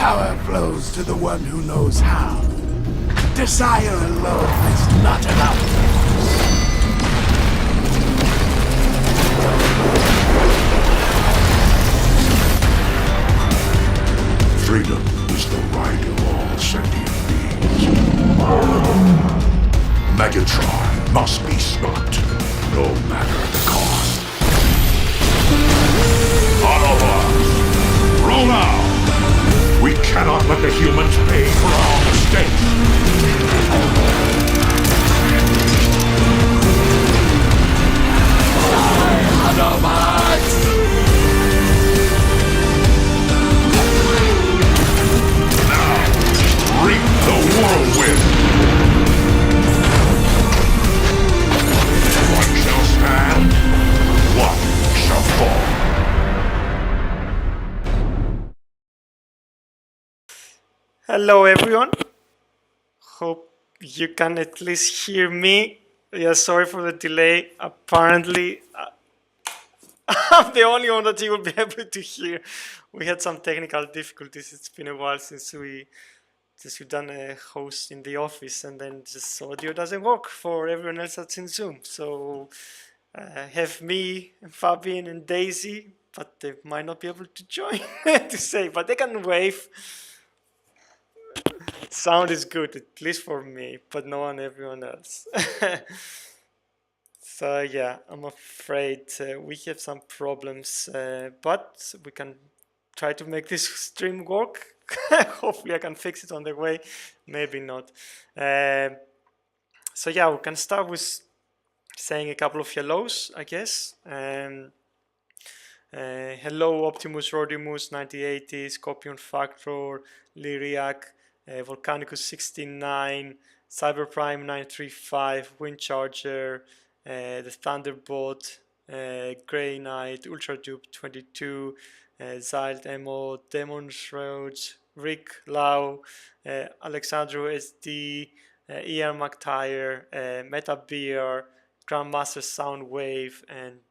Power flows to the one who knows how. Desire alone is not enough. Freedom is the right of all sentient beings. Megatron must be stopped, no matter the cost. Autobots, roll out! We cannot let the humans pay for our mistakes. Autobots! Reap the whirlwind! One shall stand, one shall fall. Hello everyone, hope you can at least hear me. Yeah, sorry for the delay. Apparently I'm the only one that you will be able to hear. We had some technical difficulties. It's been a while since we've done a host in the office, and then just audio doesn't work for everyone else that's in Zoom. So have me, Fabian, and Daisy, but they might not be able to join to say, but they can wave. Sound is good, at least for me, but no one, everyone else. So yeah, I'm afraid we have some problems, but we can try to make this stream work. Hopefully I can fix it on the way, maybe not. So yeah, we can start with saying a couple of hellos, I guess. Hello Optimus Rodimus 9080, Scorpion Factor, Lyriac, Volcanicus 69, Cyberprime 935, Windcharger, the Thunderbot, Grey Knight, Ultra Dupe 22, Zild Emo, Demon Shrouds, Rick Lau, Alexandro SD, Ian McTire, Meta Beer, Grandmaster Soundwave, and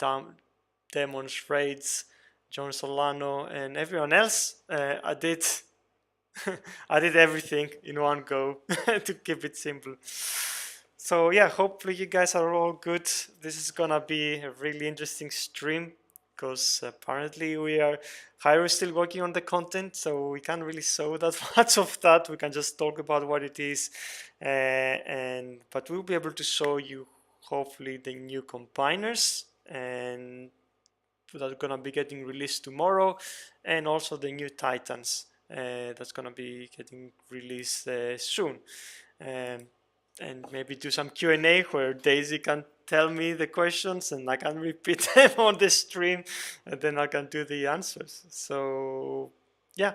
Demons Raids, John Solano, and everyone else. I did I did everything in one go to keep it simple. So yeah, hopefully you guys are all good. This is gonna be a really interesting stream because apparently Hyro is still working on the content, so we can't really show that much of that. We can just talk about what it is, but we'll be able to show you hopefully the new combiners and that are gonna be getting released tomorrow, and also the new Titans that's gonna be getting released soon. And maybe do some Q&A where Daisy can tell me the questions and I can repeat them on the stream, and then I can do the answers. So yeah,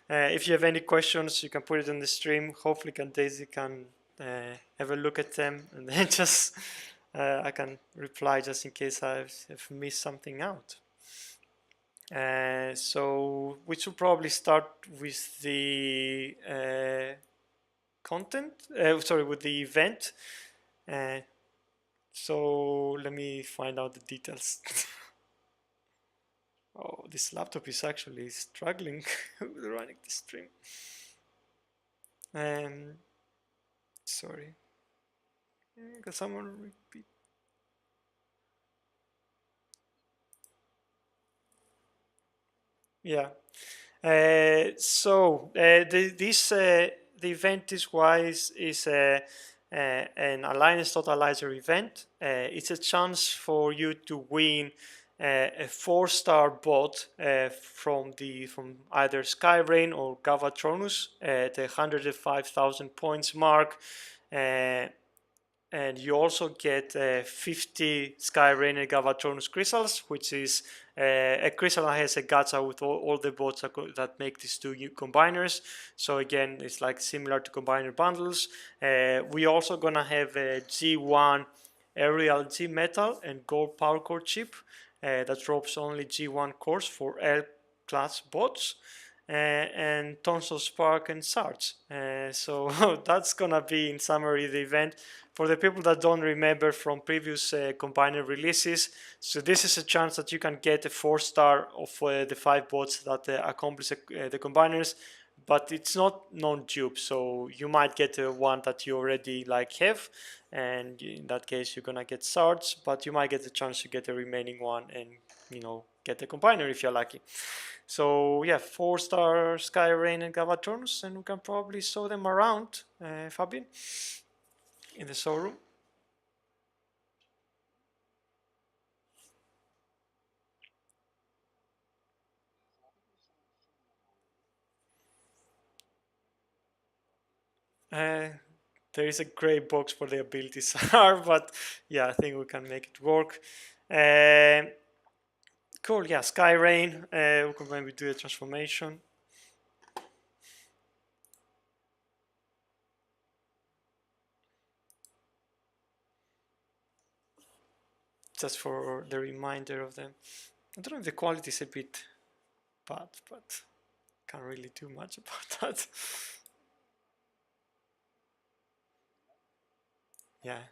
if you have any questions, you can put it in the stream. Hopefully Daisy can have a look at them, and then just I can reply just in case I've missed something out. So we should probably start with the content, with the event. So let me find out the details. Oh, this laptop is actually struggling with running the stream. Sorry. Can someone repeat? Yeah. The event is an Alliance Totalizer event. It's a chance for you to win a 4-star bot from either Skyrain or Galvatronus at the 105,000 points mark. And you also get 50 Skyrain and Galvatronus crystals, which is a crystal that has a gacha with all the bots that make these two combiners. So again, it's like similar to combiner bundles. We also gonna have a G1 aerial G metal and gold power core chip that drops only G1 cores for L class bots. And tons of spark and shards. So that's gonna be in summary the event. For the people that don't remember from previous combiner releases, so this is a chance that you can get a 4-star of the 5 bots that accomplish the combiners but it's not non-dupe, so you might get one that you already like have, and in that case you're gonna get shards, but you might get the chance to get the remaining one and get the combiner if you're lucky. So yeah, 4-star Sky Rain and Galvatronus, and we can probably show them around, Fabian, in the showroom. There is a gray box for the abilities are, but yeah, I think we can make it work. Cool, yeah, Sky Rain, we can maybe do a transformation. Just for the reminder of them. I don't know if the quality is a bit bad, but can't really do much about that. Yeah.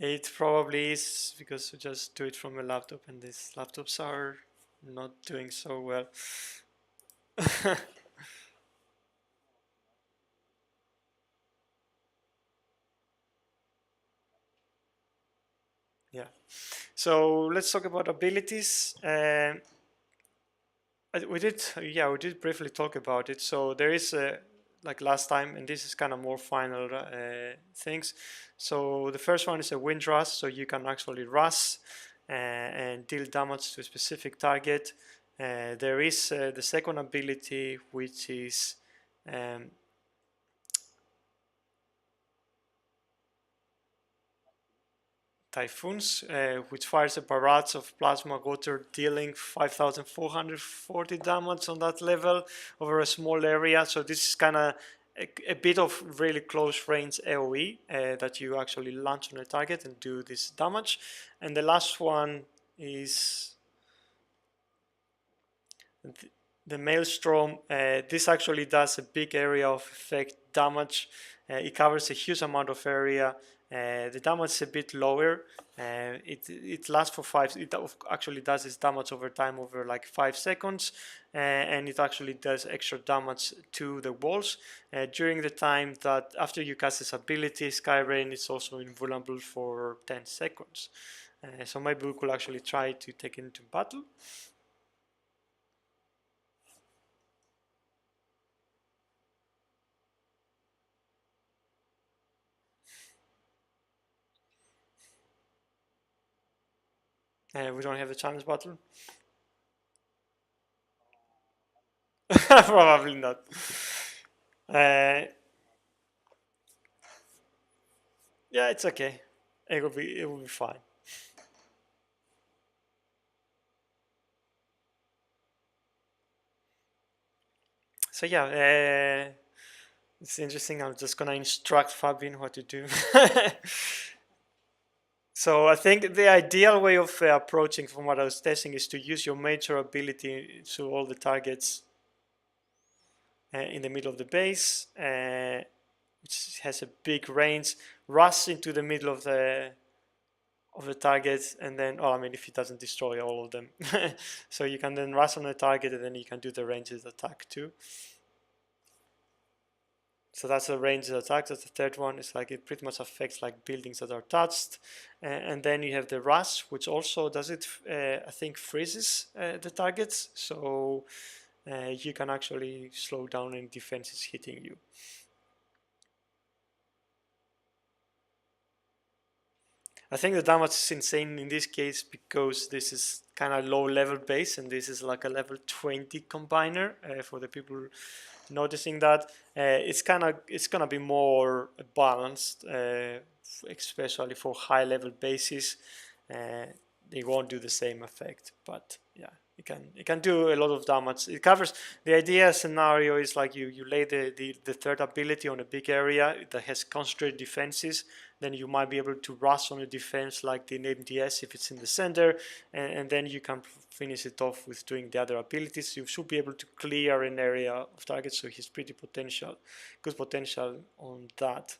It probably is because we just do it from a laptop and these laptops are not doing so well. Yeah. So let's talk about abilities. We did briefly talk about it. So there is like last time, and this is kind of more final things. So the first one is a wind rush, so you can actually rush and deal damage to a specific target. There is the second ability, which is um, Typhoons, which fires a barrage of plasma water, dealing 5,440 damage on that level over a small area. So this is kind of a bit of really close range AoE that you actually launch on a target and do this damage. And the last one is the Maelstrom. This actually does a big area of effect damage. It covers a huge amount of area. The damage is a bit lower. It lasts for 5. It actually does its damage over time, over like 5 seconds, and it actually does extra damage to the walls during the time that after you cast this ability. Sky Rain is also invulnerable for 10 seconds. So maybe we could actually try to take it into battle. We don't have the challenge battle. Probably not. Yeah, it's okay. It will be fine. So yeah, it's interesting. I'm just gonna instruct Fabian what to do. So I think the ideal way of approaching, from what I was testing, is to use your major ability to all the targets in the middle of the base, which has a big range. Rush into the middle of the target, and then, I mean, if it doesn't destroy all of them. So you can then rush on the target, and then you can do the ranged attack too. So that's a ranged attack. That's the third one. It's like it pretty much affects like buildings that are touched. And then you have the rush, which also does it, I think, freezes the targets. So you can actually slow down any defenses hitting you. I think the damage is insane in this case because this is kind of low level base and this is like a level 20 combiner for the people noticing that. It's gonna be more balanced, especially for high level bases. They won't do the same effect, but yeah, it can do a lot of damage. It covers the idea scenario is like you lay the third ability on a big area that has concentrated defenses, then you might be able to rush on a defense like the MDS if it's in the center, and then you can finish it off with doing the other abilities. You should be able to clear an area of targets, so he's pretty good potential on that.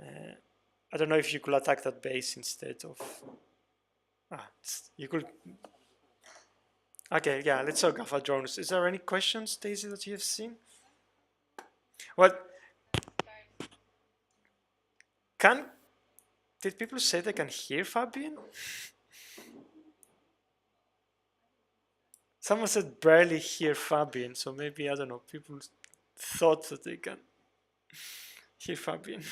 I don't know if you could attack that base instead of. You could. Okay, yeah, let's talk Galvatronus. Is there any questions, Daisy, that you have seen? What did people say they can hear Fabian? Someone said barely hear Fabian, so maybe, I don't know, people thought that they can hear Fabian.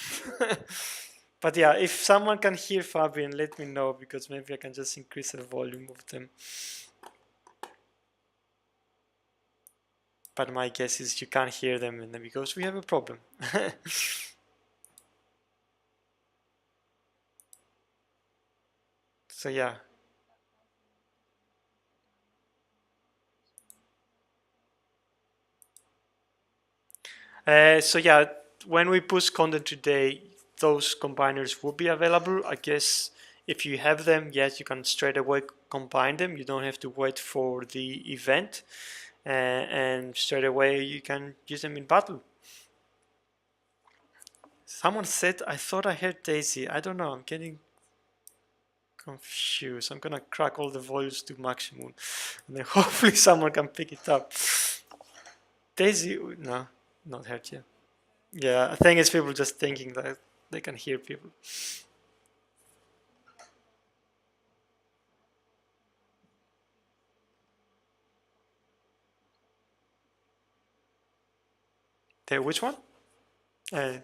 But yeah, if someone can hear Fabian, let me know, because maybe I can just increase the volume of them. But my guess is you can't hear them, and then because we have a problem. So yeah. So yeah, when we post content today, those combiners will be available. I guess if you have them, yes, you can straight away combine them. You don't have to wait for the event, and straight away you can use them in battle. Someone said, I thought I heard Daisy. I don't know, I'm getting confused. I'm gonna crack all the volumes to maximum, and then hopefully someone can pick it up. Daisy, no, not heard yet. Yeah, I think it's people just thinking that they can hear people. Which one? Uh,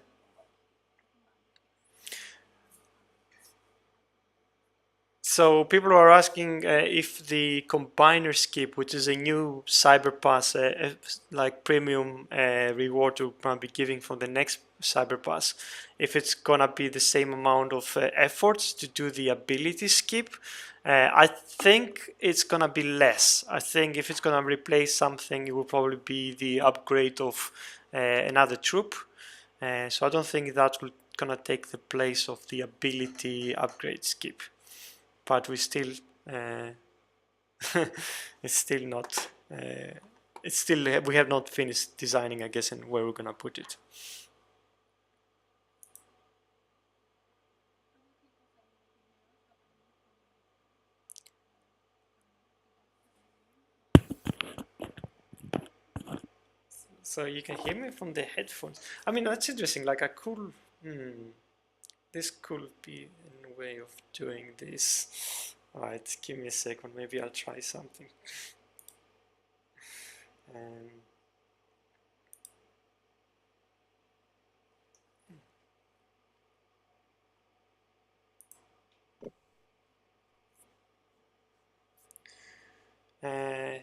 so people are asking if the combiner skip, which is a new cyberpass, like premium reward we're gonna be giving for the next cyberpass, if it's gonna be the same amount of efforts to do the ability skip. I think it's gonna be less. I think if it's gonna replace something, it will probably be the upgrade of another troop. So I don't think that will gonna take the place of the ability upgrade skip. But we still it's still not it's still we have not finished designing, I guess, and where we're gonna put it. So you can hear me from the headphones. I mean, that's interesting. Like a cool this could be a way of doing this. All right, give me a second, maybe I'll try something.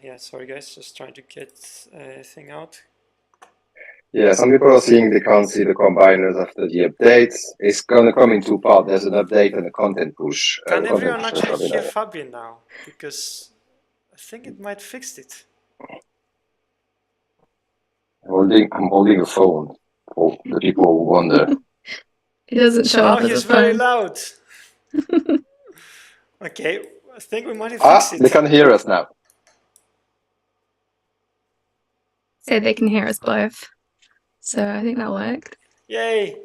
Yeah, sorry guys, just trying to get a thing out. Yeah, some people are saying they can't see the combiners after the updates. It's gonna come in two parts. There's an update and a content push. Can everyone actually hear Fabian now? Because I think it might fix it. I'm holding a phone for the people who wonder. It doesn't show up as a phone. He's very loud. Okay, I think we might have fixed it. They can hear us now. So they can hear us both. So I think that worked. Yay!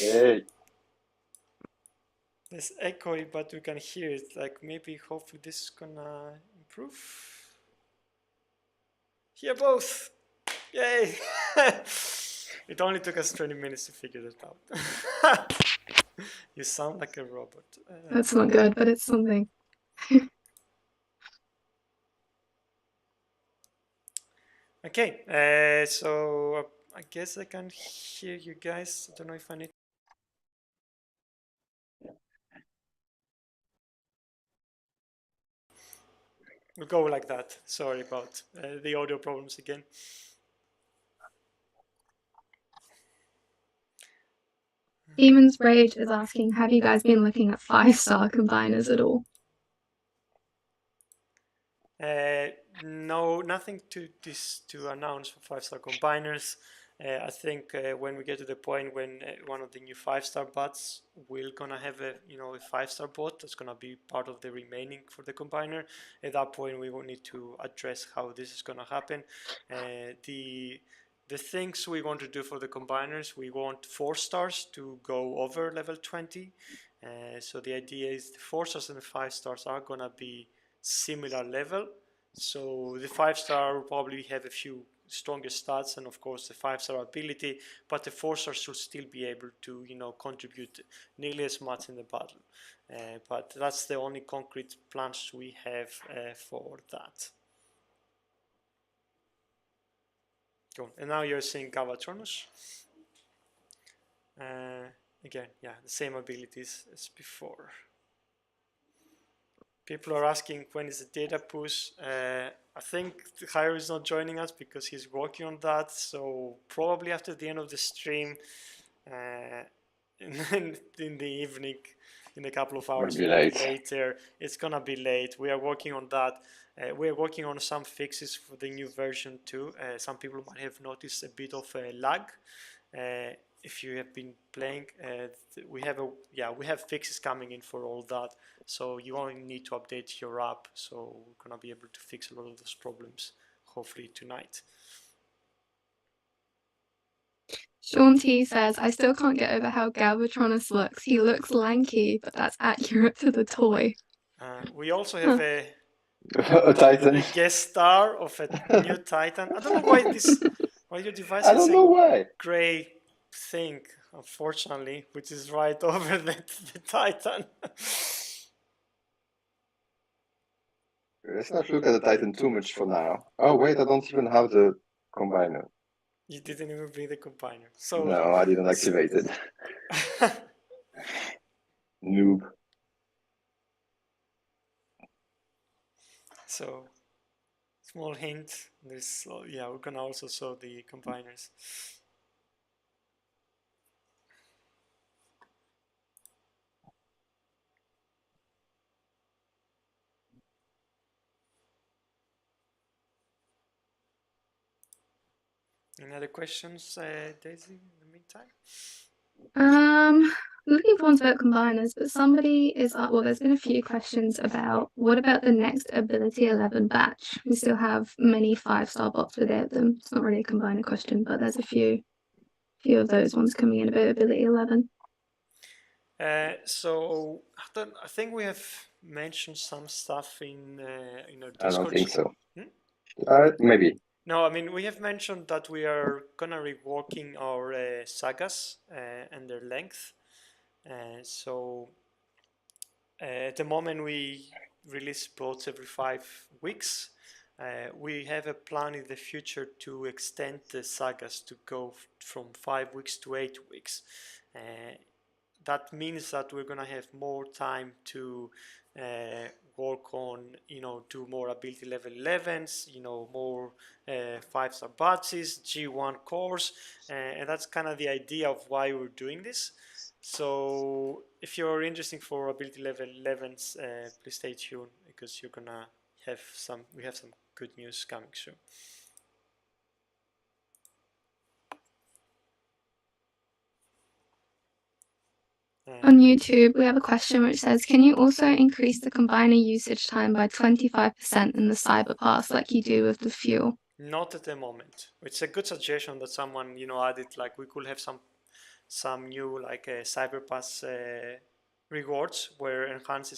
Yay. It's echoey, but we can hear it. Like maybe, hopefully, this is gonna improve. Hear both! Yay! It only took us 20 minutes to figure that out. You sound like a robot. That's not good, but it's something. Okay, so I guess I can hear you guys. I don't know if I need. We'll go like that. Sorry about the audio problems again. Demon's Rage is asking, have you guys been looking at 5-star combiners at all? No, nothing to announce for 5-star combiners. I think when we get to the point when one of the new 5-star bots, we're gonna have a 5-star bot that's gonna be part of the remaining for the combiner. At that point, we will need to address how this is gonna happen. The things we want to do for the combiners, we want 4-stars to go over level 20. So the idea is the 4-stars and the 5-stars are gonna be similar level. So the 5-star will probably have a few stronger stats and of course the 5-star ability, but the 4-star should still be able to contribute nearly as much in the battle. But that's the only concrete plans we have for that. Cool. And now you're seeing Galvatronus. Again, yeah, the same abilities as before. People are asking when is the data push. I think Jairo is not joining us because he's working on that. So probably after the end of the stream, in the evening, in a couple of hours, maybe later, it's gonna be late. We are working on that. We are working on some fixes for the new version too. Some people might have noticed a bit of a lag. If you have been playing, we have fixes coming in for all that. So you only need to update your app. So we're gonna be able to fix a lot of those problems, hopefully tonight. Sean T says, I still can't get over how Galvatronus looks. He looks lanky, but that's accurate to the toy. We also have a Titan. A guest star of a new Titan. I don't know why your device I don't know why. Gray thing, unfortunately, which is right over the Titan. Let's not look at the Titan too much for now. Oh wait, I don't even have the combiner. You didn't even bring the combiner. So no, I didn't activate it. Noob. So, small hint. There's we're gonna also show the combiners. Any other questions, Daisy, in the meantime? Looking forward to combiners, but somebody is there's been a few questions about what about the next ability 11 batch? We still have many 5-star bots without them. It's not really a combiner question, but there's a few of those ones coming in about ability 11. So I think we have mentioned some stuff in our Discord. I don't think so. Hmm? Maybe. No, I mean we have mentioned that we are gonna reworking our sagas and their length. So at the moment we release bots every 5 weeks. We have a plan in the future to extend the sagas to go from 5 weeks to 8 weeks. That means that we're gonna have more time to work on, do more ability level 11s, more 5-star batches, G1 cores, and that's kind of the idea of why we're doing this. So if you're interested for ability level 11s, please stay tuned because you're gonna have we have some good news coming soon. On YouTube, we have a question which says, can you also increase the combiner usage time by 25% in the cyber pass like you do with the fuel? Not at the moment. It's a good suggestion that someone, added, like we could have some new like cyber pass rewards where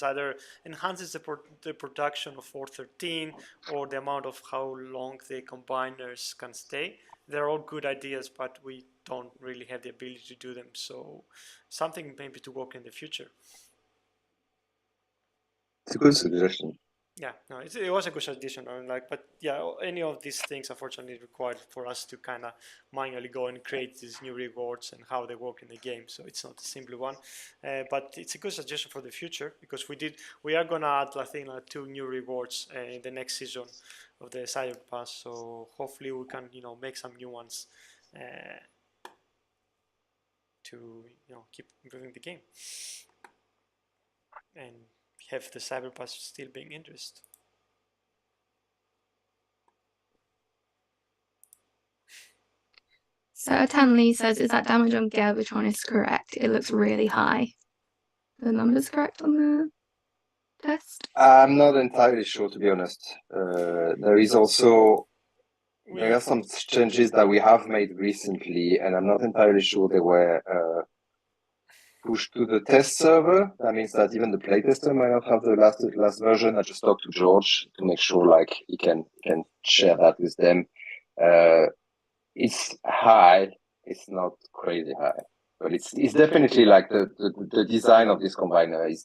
either enhances the production of 413 or the amount of how long the combiners can stay. They're all good ideas, but we don't really have the ability to do them. So something maybe to work in the future. It's a good suggestion. Yeah, no, it was a good suggestion. But yeah, any of these things unfortunately required for us to kind of manually go and create these new rewards and how they work in the game. So it's not a simple one, but it's a good suggestion for the future because we are gonna add, I think, 2 new rewards in the next season of the Cyber Pass. So hopefully we can, make some new ones to, keep improving the game and have the Cyber Pass still being interesting. So Tanley says, is that damage on Galvatronus correct? It looks really high. The numbers correct on the test? I'm not entirely sure, to be honest. There are some changes that we have made recently, and I'm not entirely sure they were pushed to the test server. That means that even the playtester might not have the last version. I just talked to George to make sure like he can share that with them. It's high. It's not crazy high, but it's definitely like the design of this combiner is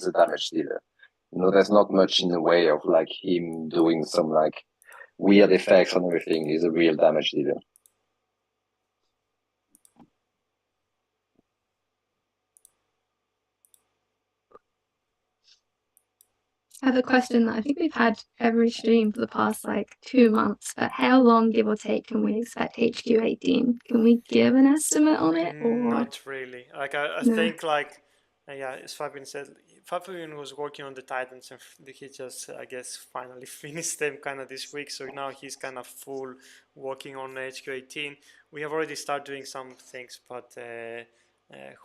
a damage dealer. There's not much in the way of like him doing some like weird effects on everything. He's a real damage dealer. I have a question that I think we've had every stream for the past like 2 months, but how long, give or take, can we expect HQ18? Can we give an estimate on it? Or Not really. Like I No. think like as Fabian said, Fabian was working on the Titans and he just I guess finally finished them kind of this week. So now he's kind of full working on HQ18. We have already started doing some things, but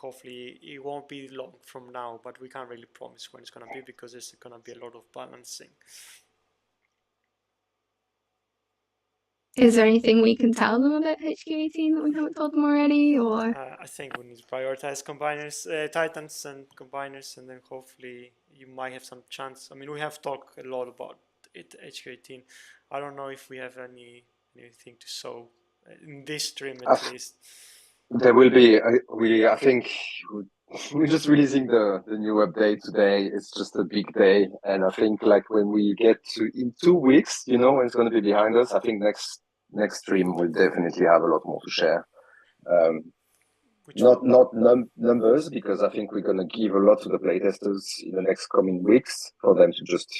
hopefully it won't be long from now. But we can't really promise when it's gonna be because there's gonna be a lot of balancing. Is there anything we can tell them about HQ18 that we haven't told them already? Or I think we need to prioritize combiners, Titans and combiners, and then hopefully you might have some chance. I mean, we have talked a lot about it, HQ18. I don't know if we have anything to show in this stream at least. There will be. I think we're just releasing the new update today. It's just a big day, and I think like when we get to in 2 weeks, when it's going to be behind us, I think next stream we'll definitely have a lot more to share. Not numbers, because I think we're going to give a lot to the playtesters in the next coming weeks for them to just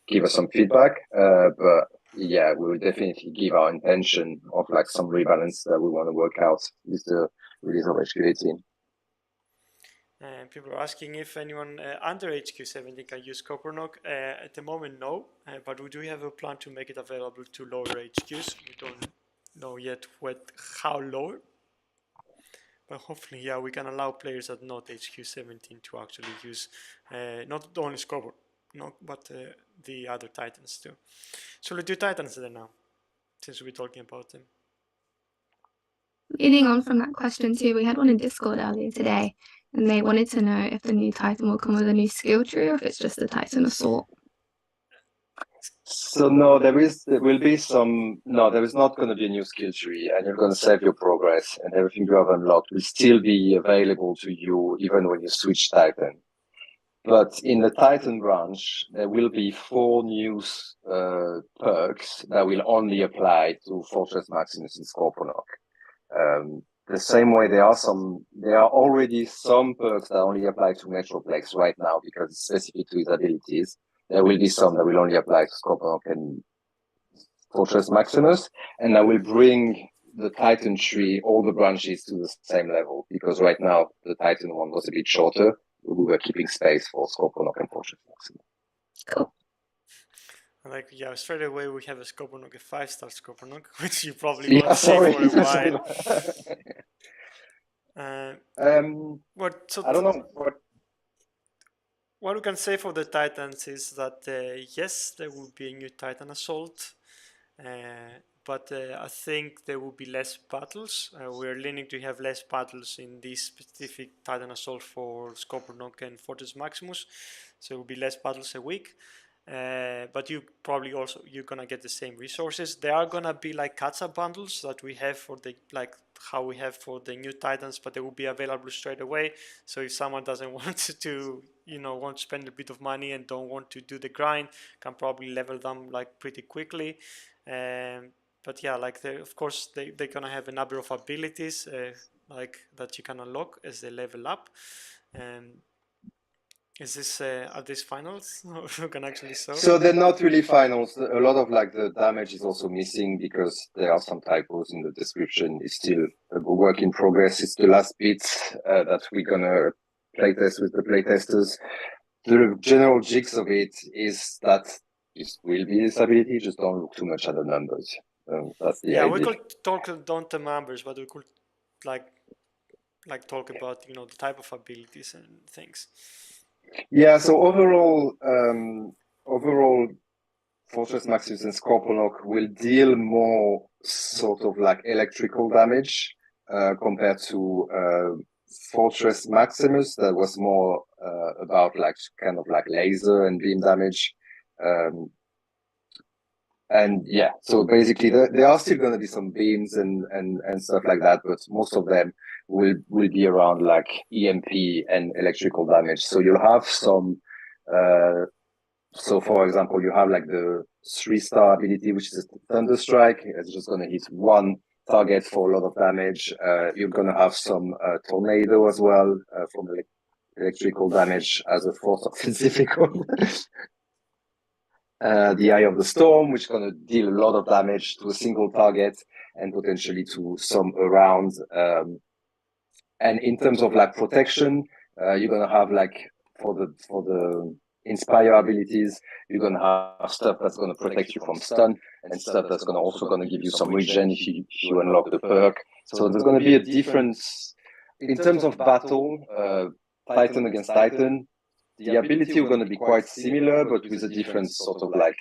give us some feedback. But yeah, we will definitely give our intention of like some rebalance that we want to work out with the release of HQ18. People are asking if anyone under HQ17 can use Coppernock. At the moment, no, but we do have a plan to make it available to lower HQs. We don't know yet how low, but hopefully, yeah, we can allow players that not HQ17 to actually use not only Coppernock, but the other Titans too. So let's do Titans then now, since we're talking about them. leading on from that question too, we had one in Discord earlier today, and they wanted to know if the new Titan will come with a new skill tree or if it's just the Titan Assault. So no, there is not going to be a new skill tree, and you're going to save your progress, and everything you have unlocked will still be available to you even when you switch Titan. But in the Titan branch, there will be 4 new perks that will only apply to Fortress Maximus and Scorponok. The same way there are already some perks that only apply to Metroplex right now because it's specific to his abilities. There will be some that will only apply to Scorponok and Fortress Maximus, and I will bring the Titan tree, all the branches to the same level, because right now the Titan one was a bit shorter. We were keeping space for Scorponok and Fortress Maximus. Cool. Like, yeah, straight away we have a Scorponok, a 5-star Scorponok, which you probably won't see for a while. I don't know. What we can say for the Titans is that yes, there will be a new Titan Assault, but I think there will be less battles. We're leaning to have less battles in this specific Titan Assault for Scorponok and Fortress Maximus, so it will be less battles a week. But you're gonna get the same resources. There are gonna be like catch-up bundles that we have for how we have for the new Titans, but they will be available straight away. So if someone doesn't want to want to spend a bit of money and don't want to do the grind, can probably level them like pretty quickly. But yeah, like of course they're gonna have a number of abilities like that you can unlock as they level up. Is this are these finals? You can actually show. So they're not really finals. A lot of like the damage is also missing because there are some typos in the description. It's still a work in progress. It's the last bit that we're gonna playtest with the playtesters. The general jigs of it is that this will be this ability. Just don't look too much at the numbers. That's the idea. We could talk don't the numbers, but we could like talk about the type of abilities and things. Yeah, so overall, Fortress Maximus and Scorponok will deal more sort of like electrical damage compared to Fortress Maximus that was more about like kind of like laser and beam damage. And yeah, so basically there are still going to be some beams and stuff like that, but most of them will be around like EMP and electrical damage. So you'll have some, so for example, you have like the 3-star ability, which is a Thunder Strike. It's just going to hit one target for a lot of damage. You're going to have some Tornado as well from electrical damage as a force of physical. The Eye of the Storm, which is going to deal a lot of damage to a single target and potentially to some around. And in terms of like protection, you're going to have like for the Inspire abilities, you're going to have stuff that's going to protect you from stun and stuff that's also going to give you some regen if you unlock the perk. So there's going to be a difference in terms of battle, Titan against Titan. The ability are going to be quite similar, but with a different sort of like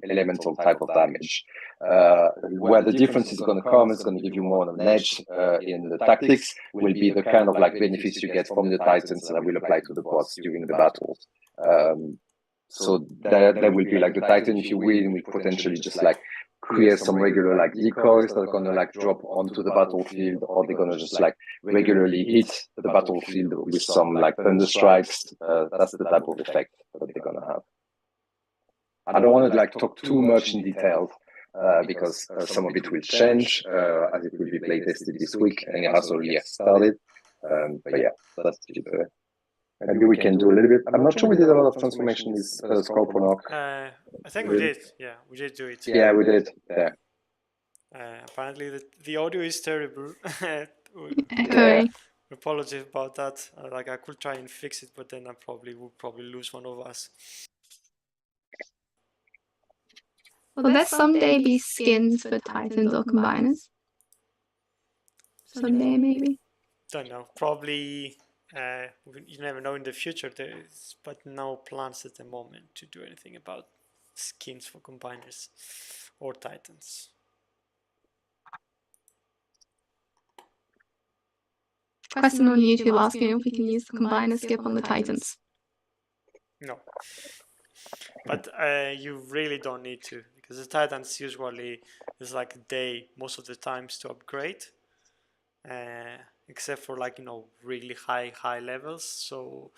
elemental type of damage. Where the difference is going to come, it's going to give you more of an edge in the tactics, will be the kind of like benefits you get from the Titans that will apply to the bots during the battles. So that will be like the Titan, if you win, will potentially just like create some regular like decoys that are going to like drop onto the battlefield, or they're going to just like regularly hit the battlefield with some like thunder strikes. That's the type of effect that they're going to have. I don't want to like talk too much in detail because some of it will change as it will be play tested this week, and it has already started. But yeah, that's it. Maybe we can do a little bit. I'm not sure we did a lot of transformation with Scorponok. I think we did. Yeah, we did do it. Yeah, we did. Yeah. Apparently the audio is terrible. Echoing. Apologies about that. Like I could try and fix it, but then I would probably lose one of us. Will there someday be skins for Titans or Combiners? Someday, maybe? Don't know. Probably, you never know in the future. There's but no plans at the moment to do anything about skins for Combiners or Titans. Question on YouTube asking if we can use the Combiner skip on the Titans. No. But you really don't need to, because the Titans usually is like a day most of the times to upgrade, except for like really high levels. So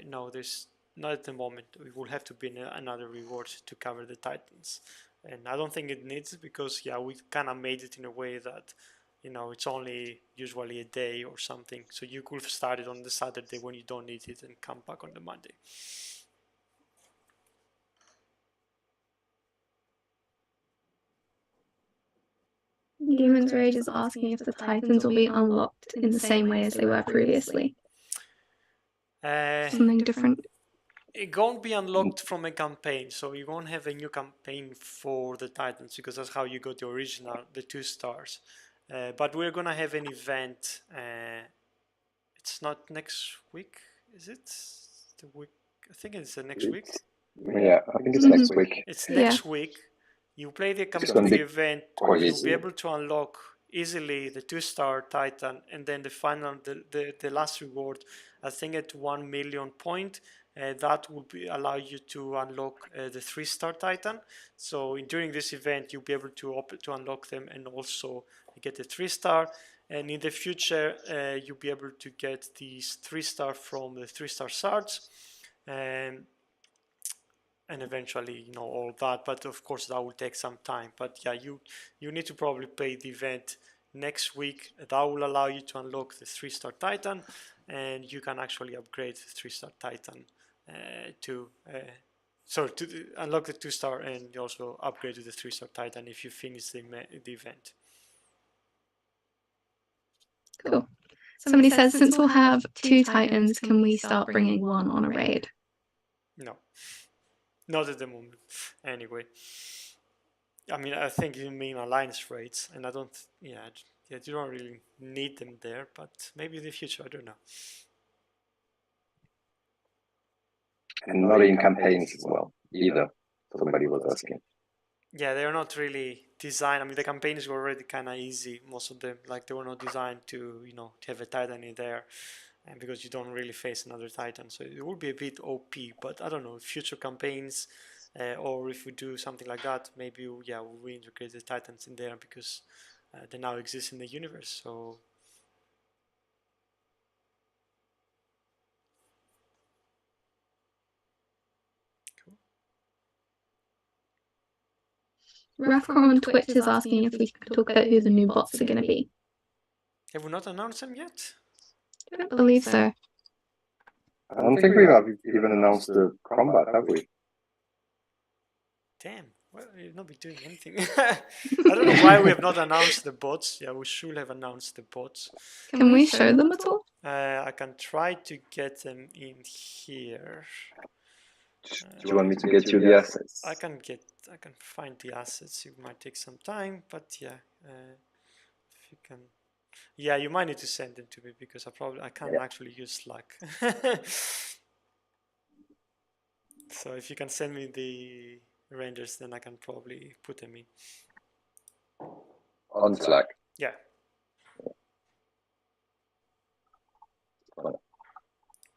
no, there's not at the moment. It will have to be another reward to cover the Titans, and I don't think it needs it because we kind of made it in a way that it's only usually a day or something. So you could start it on the Saturday when you don't need it and come back on the Monday. Demon's Rage is asking if the Titans will be unlocked in the same way as they were previously. Something different. It won't be unlocked from a campaign, so you won't have a new campaign for the Titans because that's how you got the original, the 2 stars. But we're gonna have an event. It's not next week, is it? The week. I think it's the next week. Yeah, I think it's next week. It's next week. You play the event, you'll be able to unlock easily the 2-star Titan, and then the final, the last reward, I think at 1 million point, that will allow you to unlock the 3-star Titan. So during this event, you'll be able to unlock them and also get the 3-star. And in the future, you'll be able to get these 3-star from the 3-star shards. And eventually, all that, but of course that will take some time. But yeah, you need to probably play the event next week. That will allow you to unlock the 3-star Titan, and you can actually upgrade the 3-star Titan to unlock the 2-star, and you also upgrade to the 3-star Titan if you finish the event. Cool. Somebody says, since we'll have 2 Titans, can we start bringing 1 on a raid? No. Not at the moment, anyway. I mean, I think you mean alliance raids, and I don't, you don't really need them there, but maybe in the future, I don't know. And not in campaigns as well, either, somebody was asking. Yeah, they're not really design. I mean, the campaigns were already kind of easy, most of them. Like they were not designed to, you know, to have a Titan in there, and because you don't really face another Titan, so it would be a bit OP. But I don't know, future campaigns, or if we do something like that, maybe yeah, we integrate the Titans in there because they now exist in the universe. So Rafcom on Twitch is asking if we could talk about who the new bots are going to be. have we not announced them yet? I don't believe so. I don't think we have even announced the combat, have we? Damn, well, we've not been doing anything. I don't know why we have not announced the bots. Yeah, we should have announced the bots. Can we show them at all? I can try to get them in here. Do you want me to get you the assets? I can find the assets. It might take some time, but yeah, if you can, yeah, you might need to send them to me because I can't actually use Slack. So if you can send me the renders, then I can probably put them in. On Slack. Yeah.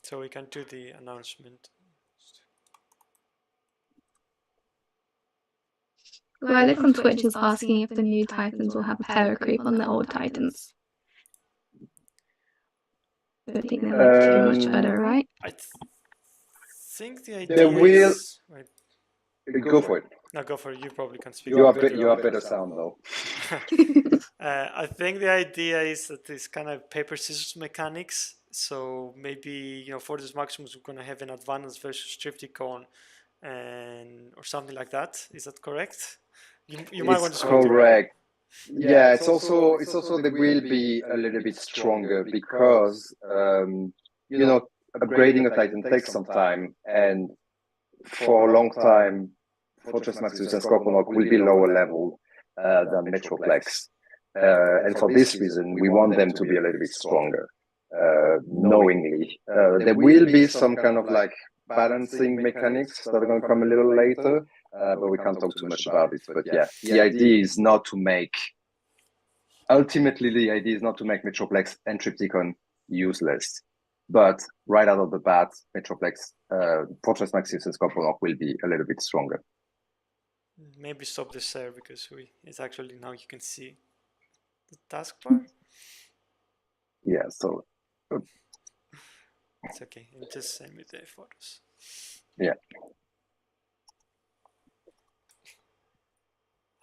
So we can do the announcement. Lilac on Twitch is asking if the new Titans will have a power creep on the old Titans. I don't think they're like too much better, right? I think the idea will. is... Wait, Go for it. no, go for it. You probably can speak. You are better sound though. I think the idea is that it's kind of paper scissors mechanics. So maybe, you know, Fortis Maximus we're gonna have an Advantage versus Triptychon, and or something like that. Is that correct? You might want to speak correct. Yeah, it's also they will be a little bit stronger because you know, upgrading a Titan takes some time, and for a long time Fortress Maximus and Scorponok will be lower level than Metroplex. And for this reason, we want them to be a little bit stronger, knowingly. There will be some kind of like balancing mechanics that are going to come a little later, but we can't talk too much about it. But yeah, the idea is not to make, ultimately, the idea is not to make Metroplex and Triptychon useless. But right out of the bat, Metroplex, Fortress Maximus and Scorponok will be a little bit stronger. Maybe stop this share because it's actually now you can see the taskbar. Yeah, so it's okay. And just send me the photos. Yeah.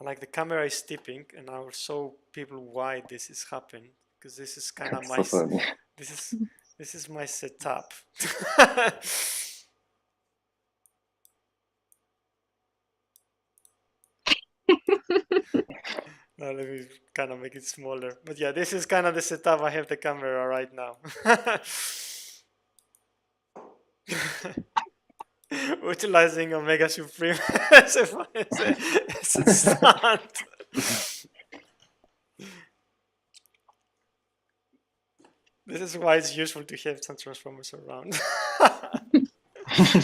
Like the camera is tipping, and I will show people why this is happening because this is kind of my this is my setup. Now let me kind of make it smaller. But yeah, this is kind of the setup. I have the camera right now. Utilizing Omega Supreme as a stand. This is why it's useful to have some transformers around.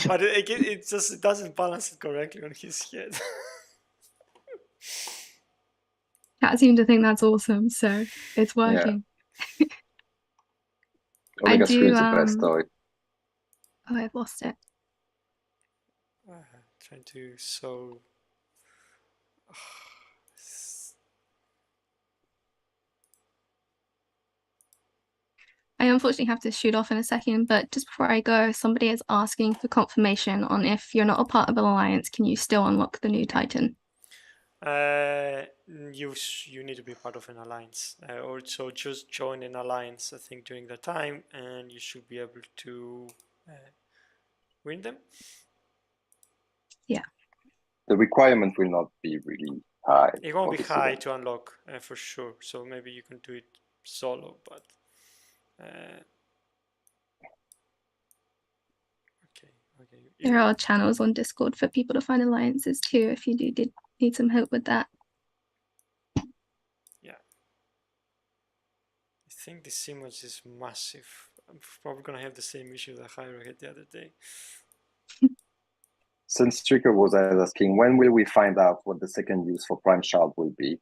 But it just doesn't balance it correctly on his head. Cat seemed to think that's awesome, so it's working. Yeah. I do. The best, oh, I've lost it. Trying to sew. I unfortunately have to shoot off in a second, but just before I go, somebody is asking for confirmation on if you're not a part of an alliance, can you still unlock the new Titan? You need to be part of an alliance, or so just join an alliance. I think during the time, and you should be able to win them. Yeah. The requirement will not be really high. It won't be high to unlock for sure. So maybe you can do it solo, but. Okay. There are channels on Discord for people to find alliances too, if you did need some help with that. Yeah. I think this image is massive. I'm probably going to have the same issue that Hyro had the other day. Sunstreaker was asking, when will we find out what the second use for Prime Shard will be?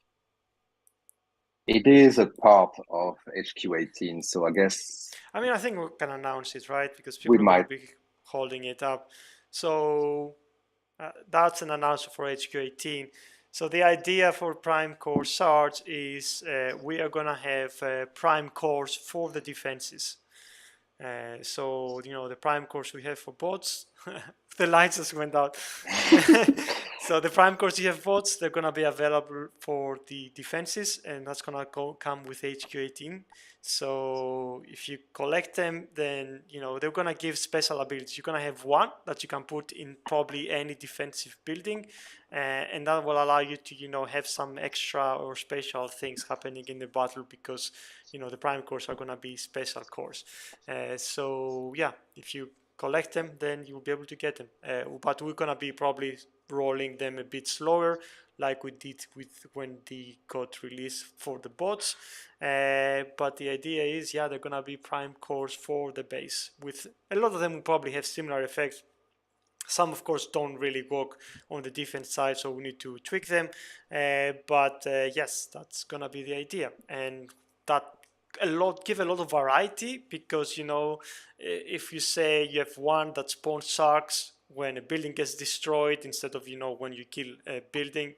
It is a part of HQ18, so I guess I mean, I think we can announce it, right? Because we people are going might. to be holding it up. So that's an announcement for HQ18. So the idea for Prime Core Shards is we are going to have Prime Cores for the defenses. So, you know, the Prime Cores we have for bots, the lights just went out. So the Prime Cores you have bots, they're going to be available for the defenses, and that's going to come with HQ18. So if you collect them, then, you know, they're going to give special abilities. You're going to have one that you can put in probably any defensive building, and that will allow you to, you know, have some extra or special things happening in the battle, because, you know, the Prime Cores are going to be special cores. So yeah, if you collect them, then you'll be able to get them. But we're gonna be probably rolling them a bit slower, like we did with when they got released for the bots. But the idea is, yeah, they're gonna be Prime Cores for the base. With a lot of them will probably have similar effects. Some, of course, don't really work on the defense side, so we need to tweak them. But yes, that's gonna be the idea, and that give a lot of variety, because, you know, if you say you have one that spawns sharks when a building gets destroyed, instead of, you know, when you kill a building,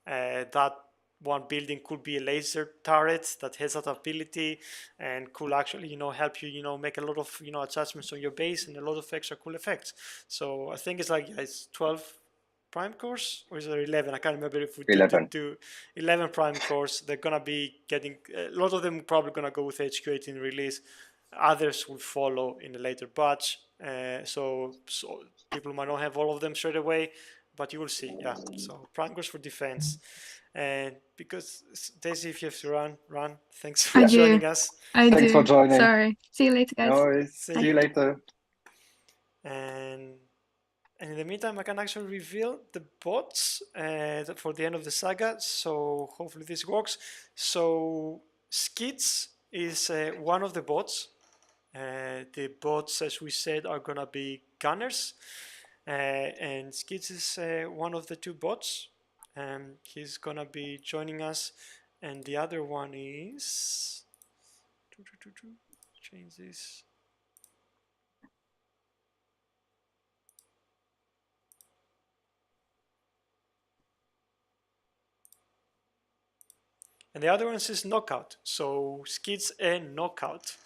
that one building could be a laser turret that has that ability and could actually, you know, help you, you know, make a lot of, you know, adjustments on your base and a lot of extra cool effects. So I think it's like, yeah, it's 12 Prime Cores, or is it 11? I can't remember if we 11. did do 11 Prime Cores. They're gonna be getting, a lot of them probably gonna go with HQ18 release. Others will follow in a later batch. So people might not have all of them straight away, but you will see. Yeah, so Prime Cores for defense. And because Daisy, if you have to run. Thanks for I do. joining us. Thanks for joining. Sorry. See you later, guys. No worries. See See you later. And in the meantime, I can actually reveal the bots for the end of the saga. So hopefully this works. So Skids is one of the bots. The bots, as we said, are gonna be gunners. And Skids is one of the two bots. He's gonna be joining us. And the other one is... Change this. And the other one is Knockout. So Skids and Knockout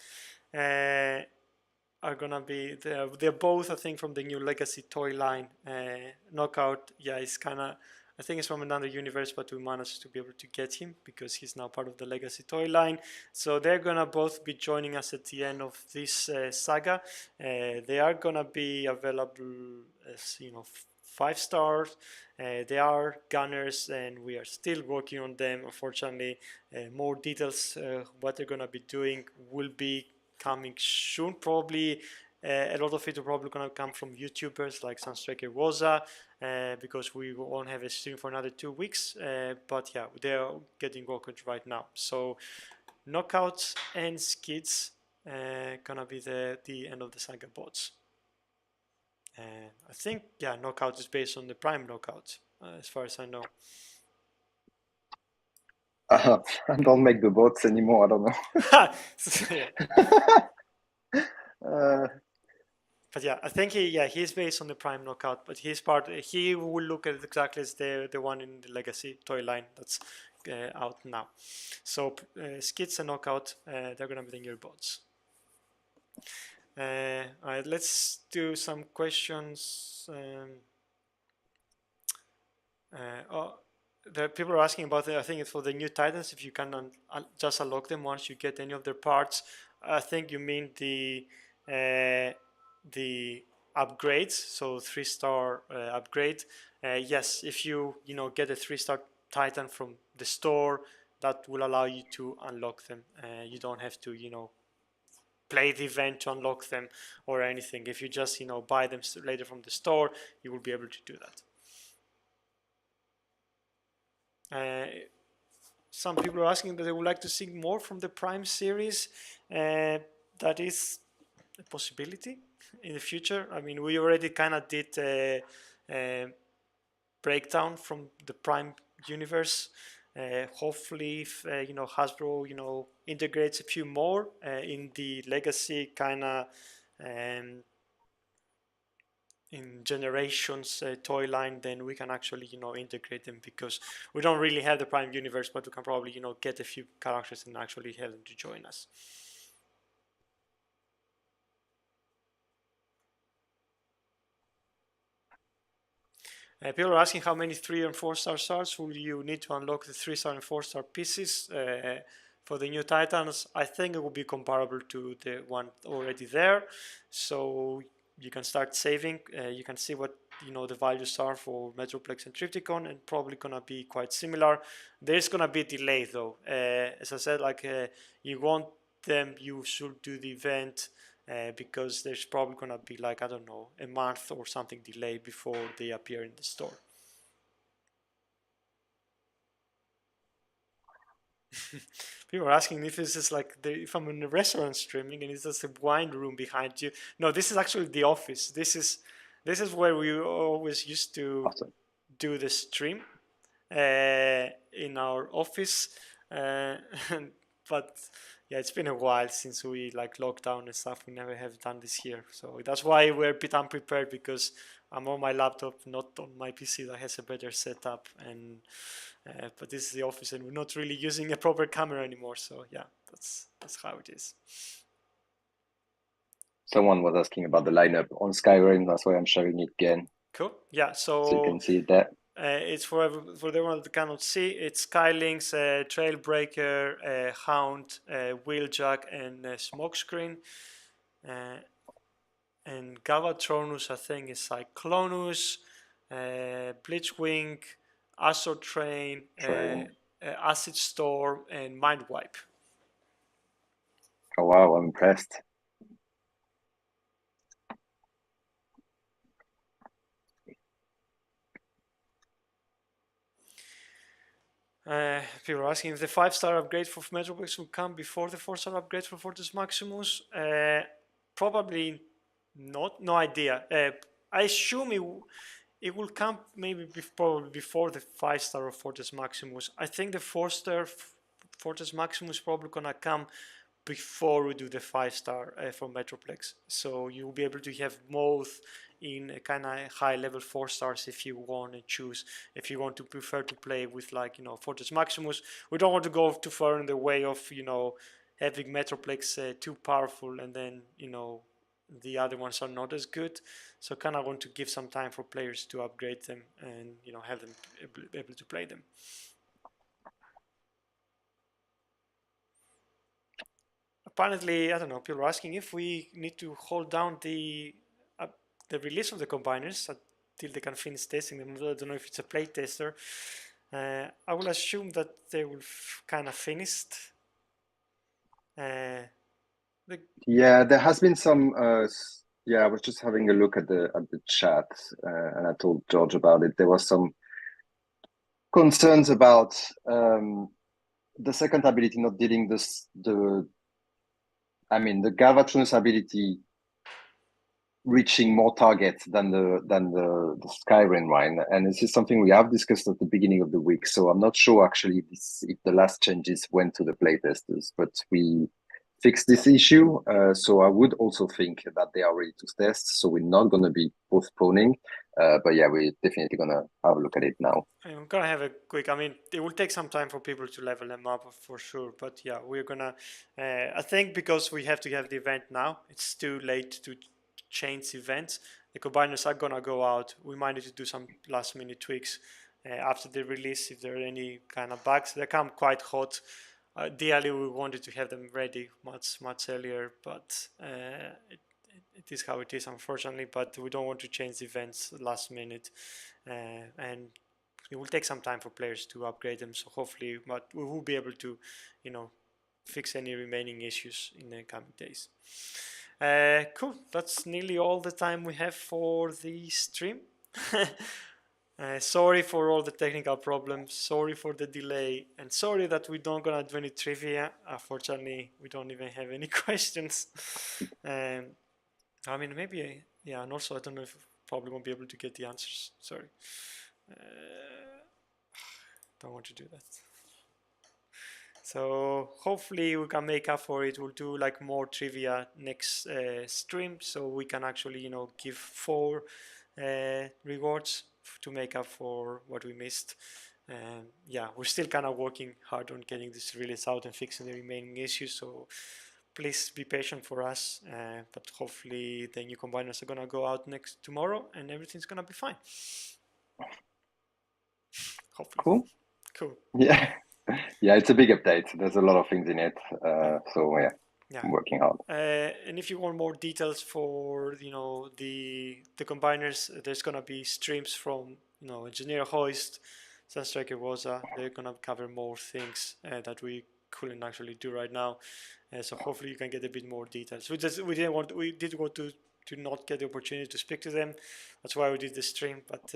are gonna be, they're both, I think, from the new Legacy toy line. Knockout, yeah, it's kind of, I think it's from another universe, but we managed to be able to get him because he's now part of the Legacy toy line. So they're gonna both be joining us at the end of this saga. They are gonna be available as, you know, 5 stars. They are gunners, and we are still working on them. Unfortunately, more details what they're gonna be doing will be coming soon. Probably a lot of it are probably gonna come from YouTubers like Sunstriker Rosa, because we won't have a stream for another 2 weeks. But yeah, they are getting worked right now. So Knockouts and Skids gonna be the end of the saga bots. I think, yeah, Knockout is based on the Prime Knockout, as far as I know. I don't make the bots anymore. I don't know. But yeah, I think he's based on the Prime Knockout, but he will look at exactly as the one in the Legacy toy line that's out now. So Skids and Knockout, they're gonna be the new bots. All right, let's do some questions. The people are asking about I think it's for the new Titans, if you can just unlock them once you get any of their parts. I think you mean the upgrades, so 3-star upgrade. Yes, if you get a 3-star Titan from the store, that will allow you to unlock them. You don't have to play the event to unlock them or anything. If you just buy them later from the store, you will be able to do that. Some people are asking that they would like to see more from the Prime series. That is a possibility in the future. I mean, we already kind of did breakdown from the Prime universe. Hopefully, if Hasbro integrates a few more in the legacy kind of in generations toy line, then we can actually integrate them, because we don't really have the Prime universe, but we can probably get a few characters and actually have them to join us. People are asking how many 3 and 4 star stars will you need to unlock the 3-star and 4-star pieces for the new Titans. I think it will be comparable to the one already there, so you can start saving. You can see what the values are for Metroplex and Tripticon, and probably gonna be quite similar. There's gonna be a delay though. As I said, like you want them, you should do the event. Because there's probably gonna be like, I don't know, a month or something delay before they appear in the store. People are asking if this is like if I'm in a restaurant streaming and it's just a wine room behind you. No, this is actually the office. This is where we always used to do the stream in our office. But yeah, it's been a while since we like lockdown and stuff. We never have done this here, so that's why we're a bit unprepared, because I'm on my laptop, not on my PC that has a better setup. And but this is the office, and we're not really using a proper camera anymore. So yeah, that's how it is. Someone was asking about the lineup on Skyrim. That's why I'm showing it again. Cool. Yeah. So you can see that. It's for everyone that cannot see. It's Skylinks, Trailbreaker, Hound, Wheeljack, and Smokescreen. And Galvatronus, I think, is Cyclonus, Blitzwing, Astro Train, Acid Storm, and Mindwipe. Oh wow, I'm impressed. People are asking if the 5-star upgrade for Metroplex will come before the 4-star upgrade for Fortress Maximus. Probably not. No idea. I assume it will come maybe probably before the 5-star of Fortress Maximus. I think the 4-star Fortress Maximus is probably gonna come before we do the 5-star for Metroplex. So you'll be able to have both in a kind of high level 4 stars if you want to choose. If you want to prefer to play with like Fortress Maximus, we don't want to go too far in the way of having Metroplex too powerful, and then the other ones are not as good. So kind of want to give some time for players to upgrade them and have them able to play them. Apparently, I don't know, people are asking if we need to hold down the release of the combiners until they can finish testing them. I don't know if it's a play tester. I will assume that they will kind of finished. Yeah, there has been some. I was just having a look at the chat, and I told George about it. There was some concerns about the second ability not dealing the Galvatronus ability reaching more targets than the Skyrim one, and this is something we have discussed at the beginning of the week. So I'm not sure actually if the last changes went to the playtesters, but we fixed this issue. So I would also think that they are ready to test. So we're not going to be postponing. But yeah, we're definitely going to have a look at it now. I'm going to have a quick, it will take some time for people to level them up for sure. But yeah, we're going to, I think because we have to have the event now, it's too late to change events. The combiners are going to go out. We might need to do some last minute tweaks after the release if there are any kind of bugs. They come quite hot. Ideally, we wanted to have them ready much earlier, but it is how it is, unfortunately. But we don't want to change the events last minute, and it will take some time for players to upgrade them. So hopefully, but we will be able to, fix any remaining issues in the coming days. Cool. That's nearly all the time we have for the stream. Sorry for all the technical problems, sorry for the delay, and sorry that we don't gonna do any trivia. Unfortunately, we don't even have any questions. Maybe, yeah, and also I don't know if probably won't be able to get the answers. Sorry. Don't want to do that. So hopefully we can make up for it. We'll do like more trivia next stream, so we can actually, you know, give 4 rewards to make up for what we missed. Yeah, we're still kind of working hard on getting this release out and fixing the remaining issues. So please be patient for us. But hopefully the new combiners are gonna go out tomorrow, and everything's gonna be fine. Hopefully. Cool. Cool. Yeah. Yeah, it's a big update. There's a lot of things in it. So yeah, I'm working hard. And if you want more details for, you know, the combiners, there's gonna be streams from, you know, Engineer Hoist, Sunstriker Rosa. They're gonna cover more things that we couldn't actually do right now. So hopefully you can get a bit more details. We did want to not get the opportunity to speak to them. That's why we did the stream, but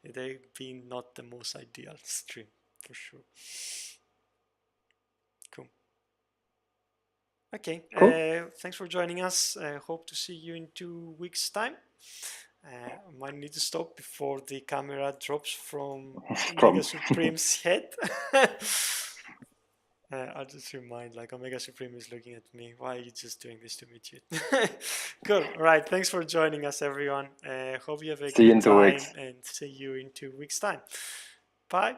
they've been not the most ideal stream for sure. Cool. Okay. Cool. Thanks for joining us. Hope to see you in 2 weeks' time. I might need to stop before the camera drops from Omega Supreme's head. I'll just remind, like, Omega Supreme is looking at me. Why are you just doing this to me, dude? Cool. All right. Thanks for joining us, everyone. Hope you have a good time and see you in 2 weeks' time. Bye.